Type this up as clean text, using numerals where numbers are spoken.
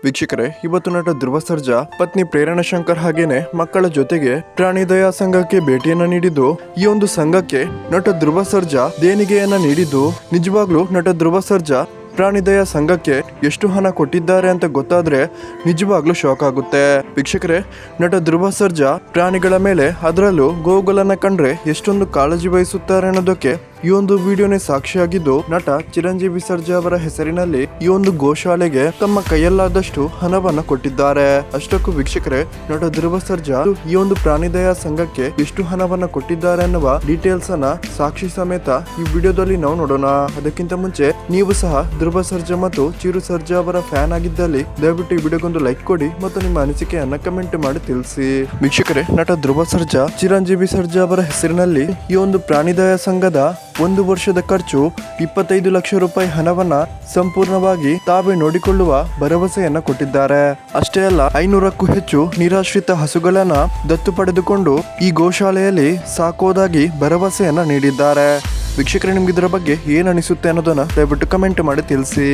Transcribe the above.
ವೀಕ್ಷಕರೇ, ಇವತ್ತು ನಟ ಧ್ರುವ ಸರ್ಜಾ ಪತ್ನಿ ಪ್ರೇರಣಾ ಶಂಕರ್ ಹಾಗೇನೆ ಮಕ್ಕಳ ಜೊತೆಗೆ ಪ್ರಾಣಿ ದಯಾ ಸಂಘಕ್ಕೆ ಭೇಟಿಯನ್ನ ನೀಡಿದ್ದು, ಈ ಒಂದು ಸಂಘಕ್ಕೆ ನಟ ಧ್ರುವ ಸರ್ಜಾ ದೇಣಿಗೆಯನ್ನ ನೀಡಿದ್ದು, ನಿಜವಾಗ್ಲೂ ನಟ ಧ್ರುವ ಸರ್ಜಾ ಪ್ರಾಣಿ ದಯಾ ಸಂಘಕ್ಕೆ ಎಷ್ಟು ಹಣ ಕೊಟ್ಟಿದ್ದಾರೆ ಅಂತ ಗೊತ್ತಾದ್ರೆ ನಿಜವಾಗ್ಲೂ ಶಾಕ್ ಆಗುತ್ತೆ. ವೀಕ್ಷಕರೇ, ನಟ ಧ್ರುವ ಸರ್ಜಾ ಪ್ರಾಣಿಗಳ ಮೇಲೆ, ಅದರಲ್ಲೂ ಗೋವುಗಳನ್ನ ಕಂಡ್ರೆ ಎಷ್ಟೊಂದು ಕಾಳಜಿ ವಹಿಸುತ್ತಾರೆ ಅನ್ನೋದಕ್ಕೆ ಈ ಒಂದು ವಿಡಿಯೋನೇ ಸಾಕ್ಷಿಯಾಗಿದ್ದು, ನಟ ಚಿರಂಜೀವಿ ಸರ್ಜಾ ಅವರ ಹೆಸರಿನಲ್ಲಿ ಈ ಒಂದು ಗೋಶಾಲೆಗೆ ತಮ್ಮ ಕೈಯಲ್ಲಾದಷ್ಟು ಹಣವನ್ನ ಕೊಟ್ಟಿದ್ದಾರೆ. ಅಷ್ಟಕ್ಕೂ ವೀಕ್ಷಕರೇ, ನಟ ಧ್ರುವ ಸರ್ಜಾ ಈ ಒಂದು ಪ್ರಾಣಿ ದಯಾ ಸಂಘಕ್ಕೆ ಎಷ್ಟು ಹಣವನ್ನ ಕೊಟ್ಟಿದ್ದಾರೆ ಅನ್ನುವ ಡೀಟೇಲ್ಸ್ ಅನ್ನ ಸಾಕ್ಷಿ ಸಮೇತ ಈ ವಿಡಿಯೋದಲ್ಲಿ ನಾವು ನೋಡೋಣ. ಅದಕ್ಕಿಂತ ಮುಂಚೆ ನೀವು ಸಹ ಧ್ರುವ ಸರ್ಜಾ ಮತ್ತು ಚಿರು ಸರ್ಜಾ ಅವರ ಫ್ಯಾನ್ ಆಗಿದ್ದಲ್ಲಿ ದಯವಿಟ್ಟು ಈ ವಿಡಿಯೋಗೊಂದು ಲೈಕ್ ಕೊಡಿ ಮತ್ತು ನಿಮ್ಮ ಅನಿಸಿಕೆಯನ್ನ ಕಮೆಂಟ್ ಮಾಡಿ ತಿಳಿಸಿ. ವೀಕ್ಷಕರೇ, ನಟ ಧ್ರುವ ಸರ್ಜಾ ಚಿರಂಜೀವಿ ಸರ್ಜಾ ಅವರ ಹೆಸರಿನಲ್ಲಿ ಈ ಒಂದು ಪ್ರಾಣಿ ದಯಾ ಸಂಘದ 1 ವರ್ಷದ ಖರ್ಚು 25 ಲಕ್ಷ ರೂಪಾಯಿ ಹಣವನ್ನ ಸಂಪೂರ್ಣವಾಗಿ ತಾವೇ ನೋಡಿಕೊಳ್ಳುವ ಭರವಸೆಯನ್ನ ಕೊಟ್ಟಿದ್ದಾರೆ. ಅಷ್ಟೇ ಅಲ್ಲ, 500ಕ್ಕೂ ಹೆಚ್ಚು ನಿರಾಶ್ರಿತ ಹಸುಗಳನ್ನ ದತ್ತು ಪಡೆದುಕೊಂಡು ಈ ಗೋಶಾಲೆಯಲ್ಲಿ ಸಾಕೋದಾಗಿ ಭರವಸೆಯನ್ನ ನೀಡಿದ್ದಾರೆ. ವೀಕ್ಷಕರೇ, ನಿಮ್ಗೆ ಇದರ ಬಗ್ಗೆ ಏನ್ ಅನಿಸುತ್ತೆ ಅನ್ನೋದನ್ನ ದಯವಿಟ್ಟು ಕಮೆಂಟ್ ಮಾಡಿ ತಿಳಿಸಿ.